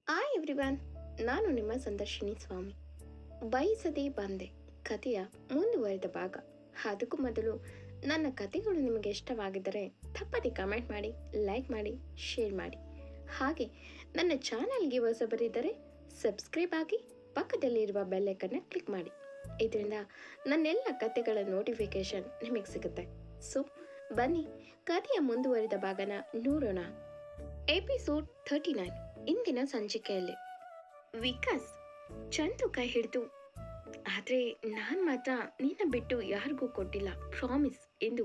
Hi everyone, ನಾನು ನಿಮ್ಮ ಸಂದರ್ಶಿನಿ ಸ್ವಾಮಿ. ಬಯಸದೇ ಬಂದೆ ಕಥೆಯ ಮುಂದುವರೆದ ಭಾಗ. ಅದಕ್ಕೂ ಮೊದಲು ನನ್ನ ಕಥೆಗಳು ನಿಮಗೆ ಇಷ್ಟವಾಗಿದ್ದರೆ ತಪ್ಪದೆ ಕಮೆಂಟ್ ಮಾಡಿ, ಲೈಕ್ ಮಾಡಿ, ಶೇರ್ ಮಾಡಿ. ಹಾಗೆ ನನ್ನ ಚಾನಲ್ಗೆ ಹೊಸಬರಿದ್ದರೆ ಸಬ್ಸ್ಕ್ರೈಬ್ ಆಗಿ ಪಕ್ಕದಲ್ಲಿರುವ ಬೆಲ್ಲೈಕನ್ನ ಕ್ಲಿಕ್ ಮಾಡಿ. ಇದರಿಂದ ನನ್ನೆಲ್ಲ ಕಥೆಗಳ ನೋಟಿಫಿಕೇಶನ್ ನಿಮಗೆ ಸಿಗುತ್ತೆ. ಸೊ ಬನ್ನಿ ಕಥೆಯ ಮುಂದುವರಿದ ಭಾಗನ ನೋಡೋಣ. ಎಪಿಸೋಡ್ 39. ಇಂದಿನ ಸಂಚಿಕೆಯಲ್ಲಿ ವಿಕಾಸ್ ಚಂದು ಕೈ ಹಿಡಿದು, ಆದರೆ ನಾನು ಮಾತ್ರ ನಿನ್ನ ಬಿಟ್ಟು ಯಾರಿಗೂ ಕೊಟ್ಟಿಲ್ಲ, ಪ್ರಾಮಿಸ್ ಎಂದು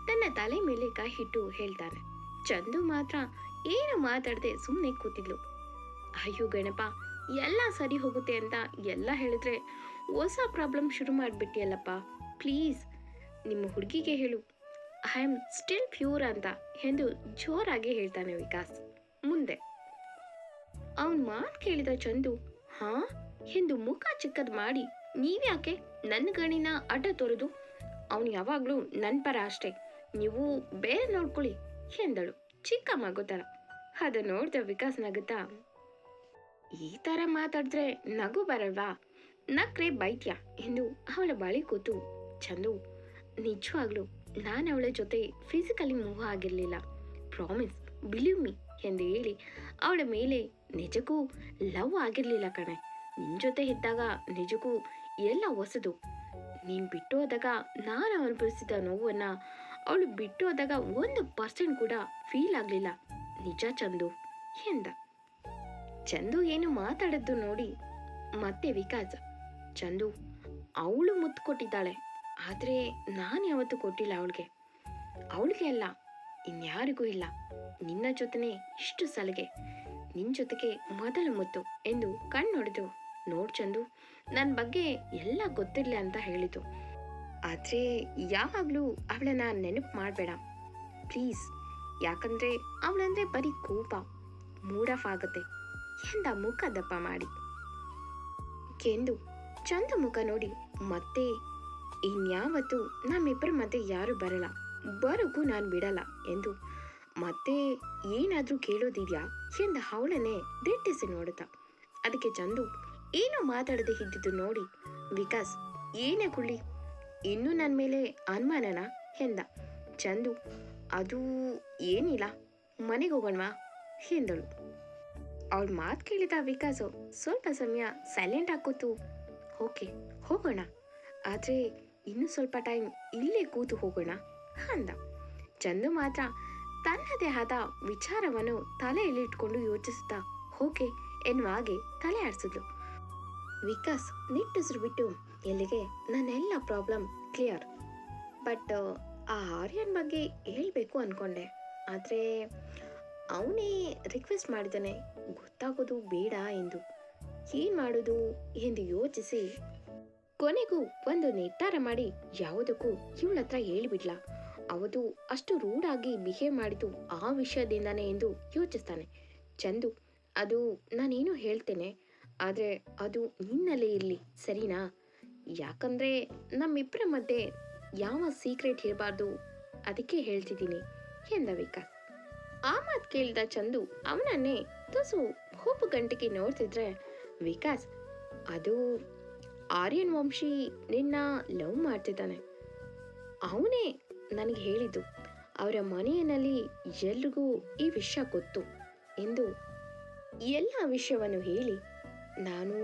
ತನ್ನ ತಲೆ ಮೇಲೆ ಕೈ ಇಟ್ಟು ಹೇಳ್ತಾನೆ. ಚಂದು ಮಾತ್ರ ಏನು ಮಾತಾಡದೆ ಸುಮ್ಮನೆ ಕೂತಿದ್ಲು. ಅಯ್ಯೋ ಗಣಪ, ಎಲ್ಲ ಸರಿ ಹೋಗುತ್ತೆ ಅಂತ ಎಲ್ಲ ಹೇಳಿದ್ರೆ ಹೊಸ ಪ್ರಾಬ್ಲಮ್ ಶುರು ಮಾಡಿಬಿಟ್ಟಿಯಲ್ಲಪ್ಪ. ಪ್ಲೀಸ್ ನಿಮ್ಮ ಹುಡುಗಿಗೆ ಹೇಳು, ಐ ಆಮ್ ಸ್ಟಿಲ್ ಪ್ಯೂರ್ ಅಂತ ಎಂದು ಜೋರಾಗಿ ಹೇಳ್ತಾನೆ ವಿಕಾಸ್. ಮುಂದೆ ಅವನ್ ಮಾತು ಕೇಳಿದ ಚಂದು ಹಾ ಎಂದು ಮುಖ ಚಿಕ್ಕದ್ ಮಾಡಿ, ನೀವ್ಯಾಕೆ ನನ್ನ ಗಣಿನ ಅಡ್ಡ ತೊರೆದು? ಅವನು ಯಾವಾಗ್ಲೂ ನನ್ನ ಪರ ಅಷ್ಟೇ, ನೀವು ಬೇರೆ ನೋಡ್ಕೊಳ್ಳಿ ಎಂದಳು ಚಿಕ್ಕ ಮಗು ತರ. ಅದ ನೋಡ್ದ ವಿಕಾಸ್ ನಗುತ್ತಾ, ಈ ತರ ಮಾತಾಡಿದ್ರೆ ನಗು ಬರಲ್ವಾ, ನಕ್ರೆ ಬೈತ್ಯಾ ಎಂದು ಅವಳ ಬಳಿ ಕೂತು, ಚಂದು ನಿಜವಾಗ್ಲು ನಾನು ಅವಳ ಜೊತೆ ಫಿಸಿಕಲಿ ಮೂವ್ ಆಗಿರ್ಲಿಲ್ಲ, ಪ್ರಾಮಿಸ್ ಬಿಲೀವ್ ಮೀ ಎಂದು ಹೇಳಿ ಅವಳ ಮೇಲೆ ನಿಜಕ್ಕೂ ಲವ್ ಆಗಿರ್ಲಿಲ್ಲ ಕಣೆ. ನಿನ್ ಜೊತೆ ಇದ್ದಾಗ ನಿಜಕ್ಕೂ ಎಲ್ಲ ಹೊಸದು. ನೀನ್ ಬಿಟ್ಟು ಹೋದಾಗ ನಾನು ಅನುಭವಿಸಿದ ನೋವನ್ನ ಅವಳು ಬಿಟ್ಟು ಹೋದಾಗ 1% ಕೂಡ ಫೀಲ್ ಆಗ್ಲಿಲ್ಲ, ನಿಜ ಚಂದು ಎಂದ. ಚಂದು ಏನು ಮಾತಾಡದ್ದು ನೋಡಿ ಮತ್ತೆ ವಿಕಾಸ್, ಚಂದು ಅವಳು ಮುತ್ತು ಕೊಟ್ಟಿದ್ದಾಳೆ, ಆದ್ರೆ ನಾನು ಯಾವತ್ತೂ ಕೊಟ್ಟಿಲ್ಲ ಅವಳಿಗೆ ಅಲ್ಲ, ಇನ್ಯಾರಿಗೂ ಇಲ್ಲ. ನಿನ್ನ ಜೊತೆನೆ ಇಷ್ಟು ಸಲಿಗೆ, ನಿನ್ನ ಜೊತೆಗೆ ಮೊದಲ ಮುತ್ತು ಎಂದು ಕಣ್ಣೊಡೆದು, ನೋಡ್ ಚಂದು ನನ್ನ ಬಗ್ಗೆ ಎಲ್ಲ ಗೊತ್ತಿರಲಿ ಅಂತ ಹೇಳಿತು, ಆದ್ರೆ ಯಾವಾಗ್ಲೂ ಅವಳನ್ನ ನೆನಪು ಮಾಡಬೇಡ ಪ್ಲೀಸ್, ಯಾಕಂದ್ರೆ ಅವಳಂದ್ರೆ ಬರೀ ಕೋಪ, ಮೂಡ್ ಆಫ್ ಆಗತ್ತೆ ಎಂದ ಮುಖ ದಪ್ಪ ಮಾಡಿ. ಕೆಂದು ಚಂದು ಮುಖ ನೋಡಿ ಮತ್ತೆ, ಇನ್ಯಾವತ್ತು ನಮ್ಮಿಬ್ಬರ ಮಧ್ಯೆ ಯಾರು ಬರಲ್ಲ, ಬರೋಕ್ಕೂ ನಾನು ಬಿಡಲ್ಲ ಎಂದು ಮತ್ತೆ ಏನಾದ್ರೂ ಕೇಳೋದಿದ್ಯಾ ಎಂದ ಅವಳನ್ನೇ ದಿಟ್ಟಿಸಿ ನೋಡುತ್ತ. ಅದಕ್ಕೆ ಚಂದು ಏನೋ ಮಾತಾಡದೆ ಇದ್ದಿದ್ದು ನೋಡಿ ವಿಕಾಸ್, ಏನೇ ಕುಳ್ಳಿ, ಇನ್ನೂ ನನ್ನ ಮೇಲೆ ಅನುಮಾನನ ಎಂದ. ಚಂದು ಅದು ಏನಿಲ್ಲ, ಮನೆಗೆ ಹೋಗೋಣವಾ ಎಂದಳು. ಅವಳ ಮಾತು ಕೇಳಿದ ವಿಕಾಸು ಸ್ವಲ್ಪ ಸಮಯ ಸೈಲೆಂಟ್ ಹಾಕೋತು. ಓಕೆ ಹೋಗೋಣ, ಆದರೆ ಇನ್ನೂ ಸ್ವಲ್ಪ ಟೈಮ್ ಇಲ್ಲೇ ಕೂತು ಹೋಗೋಣ ಅಂದ. ಚಂದು ಮಾತ್ರ ತನ್ನದೇ ಆದ ವಿಚಾರವನ್ನು ತಲೆಯಲ್ಲಿಟ್ಕೊಂಡು ಯೋಚಿಸುತ್ತಾ ಓಕೆ ಎನ್ನುವ ಹಾಗೆ ತಲೆ ಆಡಿಸಿದ್ಲು. ವಿಕಾಸ್ ನಿಟ್ಟುಸಿರು ಬಿಟ್ಟು, ಎಲ್ಲಿಗೆ, ನನ್ನೆಲ್ಲ ಪ್ರಾಬ್ಲಮ್ ಕ್ಲಿಯರ್, ಬಟ್ ಆ ಆರ್ಯನ್ ಬಗ್ಗೆ ಹೇಳಬೇಕು ಅನ್ಕೊಂಡೆ, ಆದರೆ ಅವನೇ ರಿಕ್ವೆಸ್ಟ್ ಮಾಡಿದ್ದಾನೆ, ಗೊತ್ತಾಗೋದು ಬೇಡ ಎಂದು, ಏನು ಮಾಡೋದು ಎಂದು ಯೋಚಿಸಿ ಕೊನೆಗೂ ಒಂದು ನಿರ್ಧಾರ ಮಾಡಿ ಯಾವುದಕ್ಕೂ ಇವಳ ಹತ್ರ ಹೇಳಿಬಿಡ್ಲ, ಅವತ್ತು ಅಷ್ಟು ರೂಢಾಗಿ ಬಿಹೇವ್ ಮಾಡಿದ್ದು ಆ ವಿಷಯದಿಂದಾನೆ ಎಂದು ಯೋಚಿಸ್ತಾನೆ. ಚಂದು ಅದು ನಾನೇನು ಹೇಳ್ತೇನೆ, ಆದರೆ ಅದು ನಿನ್ನಲ್ಲೇ ಇರಲಿ ಸರಿನಾ, ಯಾಕಂದರೆ ನಮ್ಮಿಬ್ಬರ ಮಧ್ಯೆ ಯಾವ ಸೀಕ್ರೆಟ್ ಇರಬಾರ್ದು, ಅದಕ್ಕೆ ಹೇಳ್ತಿದ್ದೀನಿ ಎಂದ ವಿಕಾಸ್. ಆ ಮಾತು ಕೇಳಿದ ಚಂದು ಅವನನ್ನೇ ತುಸು ಹೋಪು ಗಂಟೆಗೆ ನೋಡ್ತಿದ್ರೆ ವಿಕಾಸ್, ಅದು ಆರ್ಯನ್ ವಂಶಿ ನಿನ್ನ ಲವ್ ಮಾಡ್ತಿದ್ದಾನೆ, ಅವನೇ ನನಗೆ ಹೇಳಿದ್ದು, ಅವರ ಮನೆಯಲ್ಲಿ ಎಲ್ರಿಗೂ ಈ ವಿಷಯ ಗೊತ್ತು ಎಂದು ಎಲ್ಲ ವಿಷಯವನ್ನು ಹೇಳಿ, ನಾನು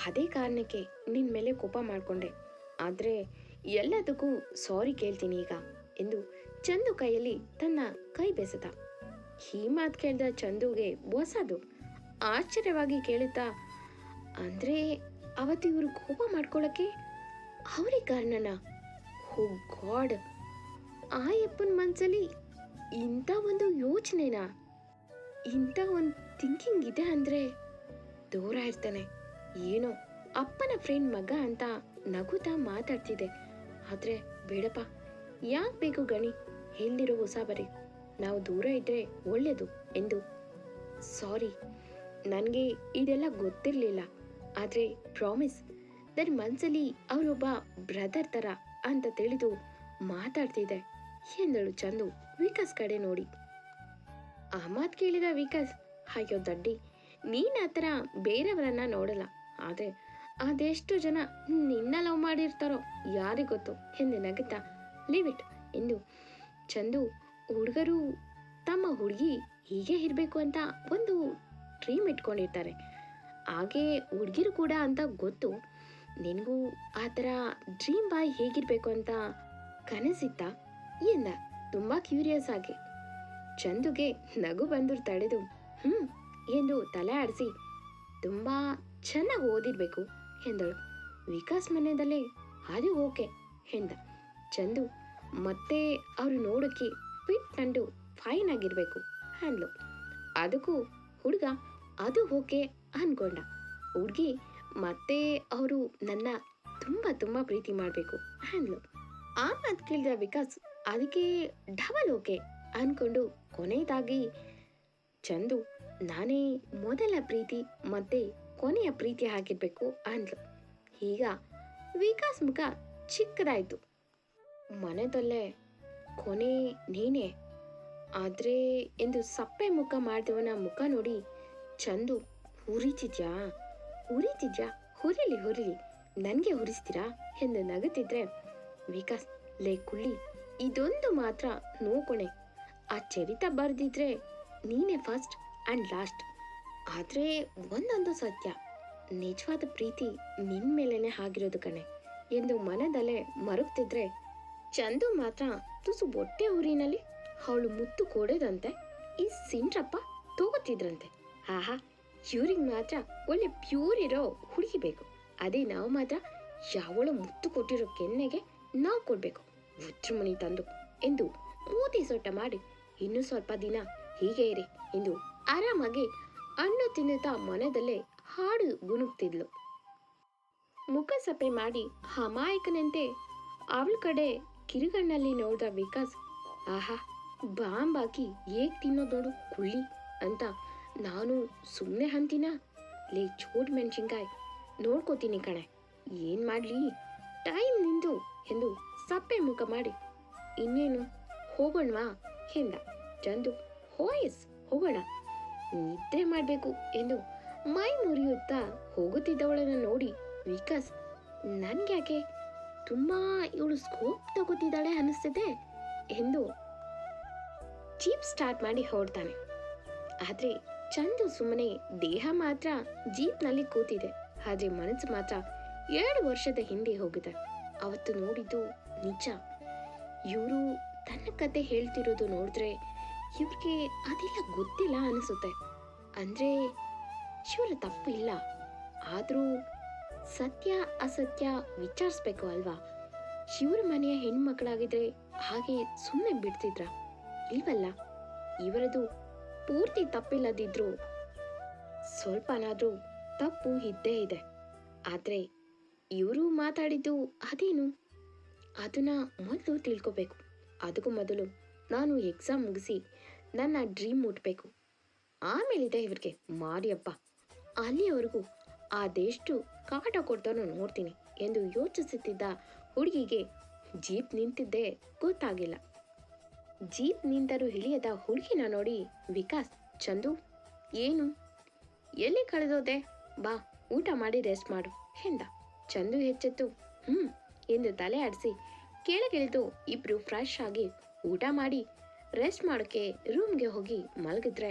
ಅದೇ ಕಾರಣಕ್ಕೆ ನಿನ್ನ ಮೇಲೆ ಕೋಪ ಮಾಡಿಕೊಂಡೆ, ಆದರೆ ಎಲ್ಲದಕ್ಕೂ ಸಾರಿ ಕೇಳ್ತೀನಿ ಈಗ ಎಂದು ಚಂದು ಕೈಯಲ್ಲಿ ತನ್ನ ಕೈ ಬೆಸೆದ. ಈ ಮಾತು ಕೇಳಿದ ಚಂದುಗೆ ಹೊಸದು ಆಶ್ಚರ್ಯವಾಗಿ ಕೇಳುತ್ತಾ, ಅಂದರೆ ಅವತ್ತು ಇವರು ಕೋಪ ಮಾಡ್ಕೊಳ್ಳೋಕ್ಕೆ ಅವರೇ ಕಾರಣನ? ಓ ಗಾಡ್, ಆ ಯಪ್ಪನ ಮನಸ್ಸಲ್ಲಿ ಇಂಥ ಒಂದು ಯೋಚನೆನಾ, ಇಂಥ ಒಂದು ಥಿಂಕಿಂಗ್ ಇದೆ ಅಂದರೆ ದೂರ ಇರ್ತಾನೆ, ಏನೋ ಅಪ್ಪನ ಫ್ರೆಂಡ್ ಮಗ ಅಂತ ನಗುತ್ತಾ ಮಾತಾಡ್ತಿದೆ, ಆದರೆ ಬೇಡಪ್ಪ, ಯಾಕೆ ಬೇಕು ಗಣಿ, ಎಲ್ಲಿರೋ ಹೊಸ ಬರೀ, ನಾವು ದೂರ ಇದ್ದರೆ ಒಳ್ಳೆಯದು ಎಂದು. ಸಾರಿ, ನನಗೆ ಇದೆಲ್ಲ ಗೊತ್ತಿರಲಿಲ್ಲ, ಆದರೆ ಪ್ರಾಮಿಸ್ ನನ್ನ ಮನಸ್ಸಲ್ಲಿ ಅವರೊಬ್ಬ ಬ್ರದರ್ ಥರ ಅಂತ ತಿಳಿದು ಮಾತಾಡ್ತಿದ್ದೆ ಎಂದಳು ಚಂದು ವಿಕಾಸ್ ಕಡೆ ನೋಡಿ. ಆ ಮಾತು ಕೇಳಿದ ವಿಕಾಸ್, ಅಯ್ಯೋ ದಡ್ಡಿ, ನೀನು ಆ ಥರ ಬೇರೆಯವರನ್ನ ನೋಡಲ್ಲ, ಆದರೆ ಅದೆಷ್ಟು ಜನ ನಿನ್ನ ಲವ್ ಮಾಡಿರ್ತಾರೋ ಯಾರಿಗೆ ಗೊತ್ತು ಎಂದು ನಗುತ್ತಾ ಲೀವ್ ಇಟ್ ಎಂದು ಚಂದು ಹುಡುಗರು ತಮ್ಮ ಹುಡುಗಿ ಹೀಗೆ ಇರಬೇಕು ಅಂತ ಒಂದು ಡ್ರೀಮ್ ಇಟ್ಕೊಂಡಿರ್ತಾರೆ. ಹಾಗೆ ಹುಡುಗಿರು ಕೂಡ ಅಂತ ಗೊತ್ತು. ನಿನಗೂ ಆ ಥರ ಡ್ರೀಮ್ ಬಾಯ್ ಹೇಗಿರಬೇಕು ಅಂತ ಕನಸಿತ್ತಾ ಎಂದ ತುಂಬ ಕ್ಯೂರಿಯಸ್ ಆಗಿ. ಚಂದುಗೆ ನಗು ಬಂದು ತಡೆದು ಎಂದು ತಲೆ ಆಡಿಸಿ ತುಂಬ ಚೆನ್ನಾಗಿ ಓದಿರ್ಬೇಕು ಎಂದಳು. ವಿಕಾಸ್ ಮನೆಯಲ್ಲೇ ಅದು ಓಕೆ ಎಂದ ಚಂದು. ಮತ್ತೆ ಅವರು ನೋಡೋಕ್ಕೆ ಫಿಟ್ ಅಂಡು ಫೈನ್ ಆಗಿರಬೇಕು ಅಂದ್ಲು. ಅದಕ್ಕೂ ಹುಡುಗ ಅದು ಓಕೆ ಅನ್ಕೊಂಡ. ಹುಡುಗಿ ಮತ್ತೆ ಅವರು ನನ್ನ ತುಂಬ ತುಂಬ ಪ್ರೀತಿ ಮಾಡಬೇಕು ಅಂದ್ಲು. ಆ ಮಾತು ಕೇಳಿದ ವಿಕಾಸ್ ಅದಕ್ಕೆ ಡಬಲ್ ಓಕೆ ಅನ್ಕೊಂಡು ಕೊನೆಯದಾಗಿ ಚಂದು ನಾನೇ ಮೊದಲ ಪ್ರೀತಿ ಮತ್ತೆ ಕೊನೆಯ ಪ್ರೀತಿ ಆಗಿರ್ಬೇಕು ಅಂದ್ಲು. ಈಗ ವಿಕಾಸ್ ಮುಖ ಚಿಕ್ಕದಾಯ್ತು. ಮನೆಯಲ್ಲೇ ಕೊನೆ ನೀನೇ ಆದ್ರೆ ಎಂದು ಸಪ್ಪೆ ಮುಖ ಮಾಡಿದವನ ಮುಖ ನೋಡಿ ಚಂದು ಹುರಿತಿದ್ಯಾ ಹುರಿಲಿ ನನಗೆ ಹುರಿಸ್ತೀರಾ ಎಂದು ನಗುತ್ತಿದ್ರೆ ವಿಕಾಸ್ ಲೇ ಕುಳ್ಳಿ, ಇದೊಂದು ಮಾತ್ರ ನೋಕೊಣೆ. ಆ ಚರಿತ ಬರ್ದಿದ್ರೆ ನೀನೇ ಫಸ್ಟ್ ಅಂಡ್ ಲಾಸ್ಟ್. ಆದ್ರೆ ಒಂದೊಂದು ಸತ್ಯ, ನಿಜವಾದ ಪ್ರೀತಿ ನಿನ್ ಮೇಲೇನೆ ಆಗಿರೋದು ಕಣೆ ಎಂದು ಮನದಲ್ಲೇ ಮರುಗ್ತಿದ್ರೆ ಚಂದು ಮಾತ್ರ ತುಸು ಬೊಟ್ಟೆ ಊರಿನಲ್ಲಿ ಅವಳು ಮುತ್ತು ಕೊಡೋದಂತೆ ಈ ಸಿಂಡ್ರಪ್ಪ ತಗೋತಿದ್ರಂತೆ. ಆಹಾ, ಇವ್ರಿಗೆ ಮಾತ್ರ ಒಳ್ಳೆ ಪ್ಯೂರ್ ಇರೋ ಹುಡುಗಿ ಬೇಕು. ಅದೇ ನಾವು ಮಾತ್ರ ಯಾವಳು ಮುತ್ತು ಕೊಟ್ಟಿರೋ ಕೆನ್ನೆಗೆ ನಾವು ಕೊಡ್ಬೇಕು ಉಚ್ರಮಣಿ ತಂದು ಎಂದು ಮೂತಿ ಸೊಟ್ಟ ಮಾಡಿ ಇನ್ನೂ ಸ್ವಲ್ಪ ದಿನ ಹೀಗೆ ಇರಿ ಎಂದು ಆರಾಮಾಗಿ ಹಣ್ಣು ತಿನ್ನುತ್ತಾ ಮನದಲ್ಲೇ ಹಾಡು ಗುನುಗ್ತಿದ್ಲು. ಮುಖ ಸಪ್ಪೆ ಮಾಡಿ ಅಮಾಯಕನಂತೆ ಅವಳ ಕಡೆ ಕಿರುಗಣ್ಣಲ್ಲಿ ನೋಡಿದ ವಿಕಾಸ್ ಆಹಾ ಬಾಂಬ್ ಹಾಕಿ ಹೇಗ್ ತಿನ್ನೋದು ನೋಡು ಕುಳ್ಳಿ ಅಂತ ನಾನು ಸುಮ್ಮನೆ ಅಂತೀನ. ಲೇ ಚೋಟ್ ಮೆಣಸಿನ್ಕಾಯಿ ನೋಡ್ಕೋತೀನಿ ಕಣೆ, ಏನ್ ಮಾಡ್ಲಿ ಟೈಮ್ ನಿಂದು ಎಂದು ಸಪ್ಪೆ ಮುಖ ಮಾಡಿ ಇನ್ನೇನು ಹೋಗೋಣವಾ ಎಂದ ಚಂದು. ಹೋಯಸ್ ಹೋಗೋಣ, ನಿದ್ರೆ ಮಾಡಬೇಕು ಎಂದು ಮೈ ಮುರಿಯುತ್ತಾ ಹೋಗುತ್ತಿದ್ದವಳನ್ನು ನೋಡಿ ವಿಕಾಸ್ ನನ್ಗ್ಯಾಕೆ ತುಂಬಾ ಇವಳು ಸ್ಕೋಪ್ ತಗೋತಿದ್ದಾಳೆ ಅನಿಸ್ತಿದೆ ಎಂದು ಜೀಪ್ ಸ್ಟಾರ್ಟ್ ಮಾಡಿ ಹೊರಡ್ತಾನೆ. ಆದ್ರೆ ಚಂದು ಸುಮ್ಮನೆ ದೇಹ ಮಾತ್ರ ಜೀಪ್ನಲ್ಲಿ ಕೂತಿದೆ, ಆದ್ರೆ ಮನಸ್ಸು ಮಾತ್ರ 7 ವರ್ಷದ ಹಿಂದೆ ಹೋಗಿದೆ. ಅವತ್ತು ನೋಡಿದ್ದು ನಿಜ. ಇವರು ತನ್ನ ಕತೆ ಹೇಳ್ತಿರೋದು ನೋಡಿದ್ರೆ ಇವ್ರಿಗೆ ಅದೆಲ್ಲ ಗೊತ್ತಿಲ್ಲ ಅನಿಸುತ್ತೆ. ಅಂದ್ರೆ ಇವರ ತಪ್ಪು ಇಲ್ಲ, ಆದ್ರೂ ಸತ್ಯ ಅಸತ್ಯ ವಿಚಾರಿಸ್ಬೇಕು ಅಲ್ವಾ. ಇವ್ರ ಮನೆಯ ಹೆಣ್ಮಕ್ಳಾಗಿದ್ರೆ ಹಾಗೆ ಸುಮ್ಮನೆ ಬಿಡ್ತಿದ್ರ? ಇಲ್ವಲ್ಲ. ಇವರದು ಪೂರ್ತಿ ತಪ್ಪಿಲ್ಲದಿದ್ರು ಸ್ವಲ್ಪನಾದ್ರೂ ತಪ್ಪು ಇದ್ದೇ ಇದೆ. ಆದ್ರೆ ಇವರು ಮಾತಾಡಿದ್ದು ಅದೇನು ಅದನ್ನ ಮೊದಲು ತಿಳ್ಕೋಬೇಕು. ಅದಕ್ಕೂ ಮೊದಲು ನಾನು ಎಕ್ಸಾಮ್ ಮುಗಿಸಿ ನನ್ನ ಡ್ರೀಮ್ ಮುಟ್ಬೇಕು, ಆಮೇಲಿದೆ ಇವ್ರಿಗೆ ಮಾರಿಯಪ್ಪ. ಅಲ್ಲಿಯವರೆಗೂ ಅದೆಷ್ಟು ಕಾಟ ಕೊಡ್ತಾನೋ ನೋಡ್ತೀನಿ ಎಂದು ಯೋಚಿಸುತ್ತಿದ್ದ ಹುಡುಗಿಗೆ ಜೀಪ್ ನಿಂತಿದ್ದೇ ಗೊತ್ತಾಗಿಲ್ಲ. ಜೀಪ್ ನಿಂತರೂ ಇಳಿಯದ ಹುಡುಗಿನ ನೋಡಿ ವಿಕಾಸ್ ಚಂದು ಏನು ಎಲ್ಲಿ ಕಳೆದೋದೆ, ಬಾ ಊಟ ಮಾಡಿ ರೆಸ್ಟ್ ಮಾಡು ಎಂದ. ಚಂದು ಹೆಚ್ಚೆತ್ತು ಎಂದು ತಲೆ ಆಡಿಸಿ ಕೆಳಗಿಳಿದು ಇಬ್ರು ಫ್ರೆಶ್ ಆಗಿ ಊಟ ಮಾಡಿ ರೆಸ್ಟ್ ಮಾಡೋಕ್ಕೆ ರೂಮ್ಗೆ ಹೋಗಿ ಮಲಗಿದ್ರೆ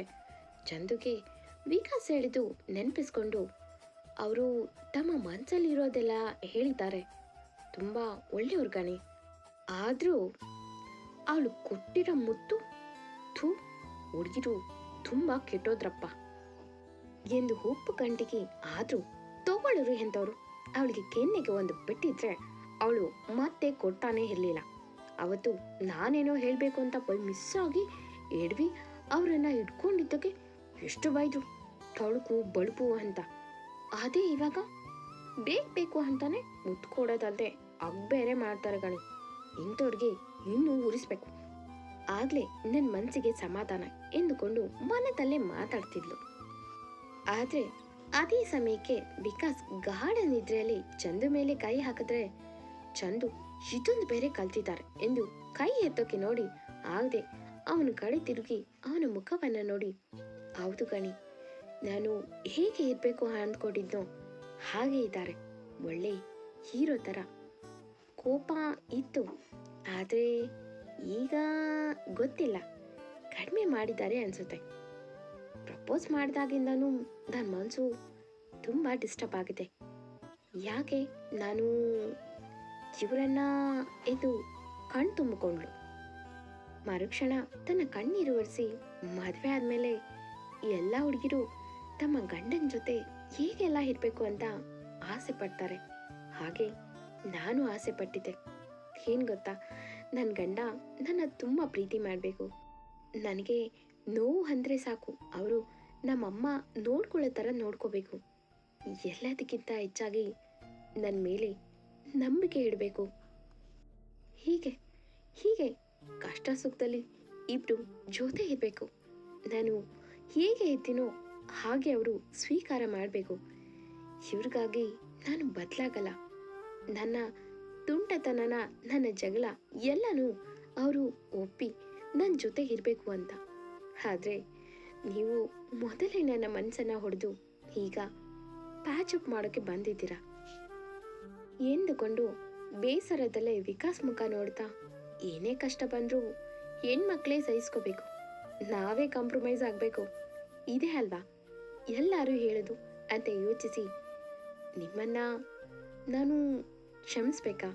ಚಂದುಗೆ ವಿಕಾಸ್ ಹೇಳಿದ್ದು ನೆನಪಿಸ್ಕೊಂಡು ಅವರು ತಮ್ಮ ಮನಸ್ಸಲ್ಲಿರೋದೆಲ್ಲ ಹೇಳಿದ್ದಾರೆ. ತುಂಬ ಒಳ್ಳೆಯವ್ರು ಗಣಿ, ಆದರೂ ಅವಳು ಕೊಟ್ಟಿರೋ ಮುತ್ತು ಹುಡುಗಿರು ತುಂಬ ಕೆಟ್ಟೋದ್ರಪ್ಪ ಎಂದು ಉಪ್ಪು ಗಂಟಿಗೆ ಆದ್ರೂ ತಗೊಳ್ಳೋರು ಎಂತವ್ರು. ಅವಳಿಗೆ ಕೆನ್ನೆಗೆ ಒಂದು ಬಿಟ್ಟಿದ್ರೆ ಅವಳು ಮತ್ತೆ ಕೊಡ್ತಾನೆ ಇರಲಿಲ್ಲ. ಅವತ್ತು ನಾನೇನೋ ಹೇಳಬೇಕು ಅಂತ ಮಿಸ್ ಆಗಿ ಎಡ್ವಿ ಅವರನ್ನ ಇಟ್ಕೊಂಡಿದ್ದಕ್ಕೆ ಎಷ್ಟು ಬೈದ್ರು, ತಳುಕು ಬಳುಕು ಅಂತ. ಅದೇ ಇವಾಗ ಬೇಕು ಅಂತಾನೆ ಮುತ್ತು ಕೊಡೋದಲ್ದೆ ಬೇರೆ ಮಾಡ್ತಾರೆ ಗಣಿ. ಇಂಥವ್ರಿಗೆ ಇನ್ನೂ ಉರಿಸ್ಬೇಕು, ಆಗ್ಲೇ ನನ್ನ ಮನಸ್ಸಿಗೆ ಸಮಾಧಾನ ಎಂದುಕೊಂಡು ಮನದಲ್ಲೇ ಮಾತಾಡ್ತಿದ್ಲು. ಆದ್ರೆ ಅದೇ ಸಮಯಕ್ಕೆ ವಿಕಾಸ್ ಗಾಢ ನಿದ್ರೆಯಲ್ಲಿ ಚಂದು ಮೇಲೆ ಕೈ ಹಾಕಿದ್ರೆ ಚಂದು ಇದೊಂದು ಬೇರೆ ಕಲ್ತಿದ್ದಾರೆ ಎಂದು ಕೈ ಎತ್ತೋಕೆ ನೋಡಿ ಆಗದೆ ಅವನ ಕಡೆ ತಿರುಗಿ ಅವನ ಮುಖವನ್ನ ನೋಡಿ ಹೌದು ಗಣಿ, ನಾನು ಹೇಗೆ ಇರಬೇಕು ಅಂದ್ಕೊಂಡಿದ್ನೋ ಹಾಗೆ ಇದ್ದಾರೆ. ಒಳ್ಳೆ ಹೀರೋ ಥರ. ಕೋಪ ಇತ್ತು, ಆದರೆ ಈಗ ಗೊತ್ತಿಲ್ಲ, ಕಡಿಮೆ ಮಾಡಿದ್ದಾರೆ ಅನಿಸುತ್ತೆ. ಪ್ರಪೋಸ್ ಮಾಡಿದಾಗಿಂದನೂ ನನ್ನ ಮನಸ್ಸು ತುಂಬ ಡಿಸ್ಟರ್ಬ್ ಆಗಿದೆ. ಯಾಕೆ ನಾನು ಇವರನ್ನ ಇದು ಕಣ್ ತುಂಬಿಕೊಂಡ್ಳು. ಮರುಕ್ಷಣ ತನ್ನ ಕಣ್ಣೀರು ಒರೆಸಿ ಮದುವೆ ಆದಮೇಲೆ ಎಲ್ಲ ಹುಡುಗಿರು ತಮ್ಮ ಗಂಡನ ಜೊತೆ ಹೇಗೆಲ್ಲ ಇರಬೇಕು ಅಂತ ಆಸೆ ಪಡ್ತಾರೆ. ಹಾಗೆ ನಾನು ಆಸೆ ಪಟ್ಟಿದ್ದೆ. ಏನು ಗೊತ್ತಾ, ನನ್ನ ಗಂಡ ನನ್ನ ತುಂಬ ಪ್ರೀತಿ ಮಾಡಬೇಕು. ನನಗೆ ನೋವು ಅಂದರೆ ಸಾಕು, ಅವರು ನಮ್ಮಮ್ಮ ನೋಡ್ಕೊಳ್ಳೋ ಥರ ನೋಡ್ಕೋಬೇಕು. ಎಲ್ಲದಕ್ಕಿಂತ ಹೆಚ್ಚಾಗಿ ನನ್ನ ಮೇಲೆ ನಂಬಿಕೆ ಇಡಬೇಕು. ಹೀಗೆ ಹೀಗೆ ಕಷ್ಟ ಸುಖದಲ್ಲಿ ಇಬ್ಬರು ಜೊತೆ ಇರಬೇಕು. ನಾನು ಹೇಗೆ ಇದ್ದೀನೋ ಹಾಗೆ ಅವರು ಸ್ವೀಕಾರ ಮಾಡಬೇಕು. ಇವ್ರಿಗಾಗಿ ನಾನು ಬದಲಾಗಲ್ಲ. ನನ್ನ ತುಂಟತನನ, ನನ್ನ ಜಗಳ ಎಲ್ಲನೂ ಅವರು ಒಪ್ಪಿ ನನ್ನ ಜೊತೆ ಇರಬೇಕು ಅಂತ. ಆದರೆ ನೀವು ಮೊದಲೇ ನನ್ನ ಮನಸ್ಸನ್ನು ಹೊಡೆದು ಈಗ ಪ್ಯಾಚಪ್ ಮಾಡೋಕ್ಕೆ ಬಂದಿದ್ದೀರಾ ಎಂದುಕೊಂಡು ಬೇಸರದಲ್ಲೇ ವಿಕಾಸ್ ಮುಖ ನೋಡ್ತಾ, ಏನೇ ಕಷ್ಟ ಬಂದರೂ ಹೆಣ್ಮಕ್ಳೇ ಸಹಿಸ್ಕೋಬೇಕು, ನಾವೇ ಕಾಂಪ್ರಮೈಸ್ ಆಗಬೇಕು, ಇದೇ ಅಲ್ವಾ ಎಲ್ಲರೂ ಹೇಳೋದು ಅಂತ ಯೋಚಿಸಿ ನಿಮ್ಮನ್ನ ನಾನು ಕ್ಷಮಿಸ್ಬೇಕಾ,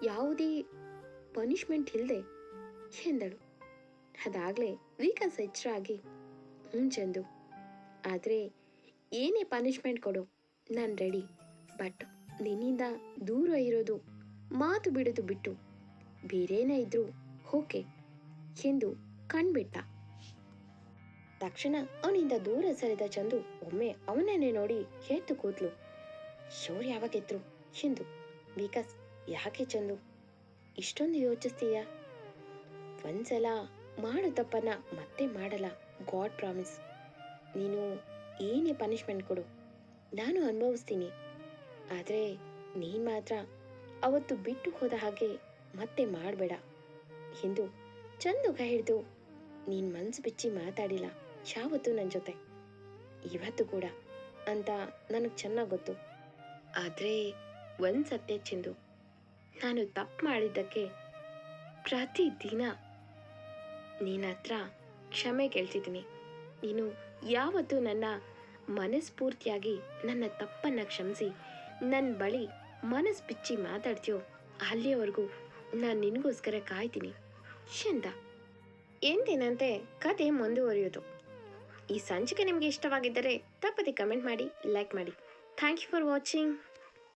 ಯಾವುದೇ ಪನಿಷ್ಮೆಂಟ್ ಇಲ್ಲದೆ ಎಂದಳು. ಅದಾಗಲೇ ವಿಕಾಸ್ ಎಚ್ಚರ ಆಗಿ, ಚಂದು, ಆದರೆ ಏನೇ ಪನಿಷ್ಮೆಂಟ್ ಕೊಡು ನಾನು ರೆಡಿ, ಬಟ್ ನಿನ್ನಿಂದ ದೂರ ಇರೋದು, ಮಾತು ಬಿಡೋದು ಬಿಟ್ಟು ಬೇರೇನೇ ಇದ್ರೂ ಓಕೆ ಎಂದು ಕಣ್ಬಿಟ್ಟ. ತಕ್ಷಣ ಅವನಿಂದ ದೂರ ಸರಿದ ಚಂದು ಒಮ್ಮೆ ಅವನನ್ನೇ ನೋಡಿ ಎದ್ದು ಕೂತ್ಲು. ಶೋರ್ ಯಾವಾಗೆದ್ರು ಎಂದು. ವಿಕಾಸ್, ಯಾಕೆ ಚಂದು ಇಷ್ಟೊಂದು ಯೋಚಿಸ್ತೀಯ? ಒಂದ್ಸಲ ಮಾಡೋ ತಪ್ಪನ್ನ ಮತ್ತೆ ಮಾಡಲ್ಲ, ಗಾಡ್ ಪ್ರಾಮಿಸ್. ನೀನು ಏನೇ ಪನಿಷ್ಮೆಂಟ್ ಕೊಡು ನಾನು ಅನುಭವಿಸ್ತೀನಿ, ಆದರೆ ನೀನು ಮಾತ್ರ ಅವತ್ತು ಬಿಟ್ಟು ಹೋದ ಹಾಗೆ ಮತ್ತೆ ಮಾಡಬೇಡ ಎಂದು ಚಂದು ಕೈ ಹಿಡಿದು, ನೀನು ಮನಸ್ಸು ಬಿಚ್ಚಿ ಮಾತಾಡಿಲ್ಲ ಯಾವತ್ತೂ ನನ್ನ ಜೊತೆ, ಇವತ್ತು ಕೂಡ ಅಂತ ನನಗೆ ಚೆನ್ನಾಗಿ ಗೊತ್ತು. ಆದರೆ ಒಂದು ಸತ್ಯ ಚಂದು, ನಾನು ತಪ್ಪು ಮಾಡಿದ್ದಕ್ಕೆ ಪ್ರತಿದಿನ ನಿನ್ನ ಹತ್ರ ಕ್ಷಮೆ ಕೇಳ್ತಿದ್ದೀನಿ. ನೀನು ಯಾವತ್ತೂ ನನ್ನ ಮನಸ್ಫೂರ್ತಿಯಾಗಿ ನನ್ನ ತಪ್ಪನ್ನು ಕ್ಷಮಿಸಿ ನನ್ನ ಬಳಿ ಮನಸ್ಸು ಬಿಚ್ಚಿ ಮಾತಾಡ್ತೀಯೋ ಅಲ್ಲಿಯವರೆಗೂ ನಾನು ನಿನಗೋಸ್ಕರ ಕಾಯ್ತೀನಿ ಎಂದ. ಎಂದಿನಂತೆ ಕತೆ ಮುಂದುವರಿಯೋದು. ಈ ಸಂಚಿಕೆ ನಿಮಗೆ ಇಷ್ಟವಾಗಿದ್ದರೆ ತಪ್ಪದೆ ಕಮೆಂಟ್ ಮಾಡಿ, ಲೈಕ್ ಮಾಡಿ. Thank you for watching.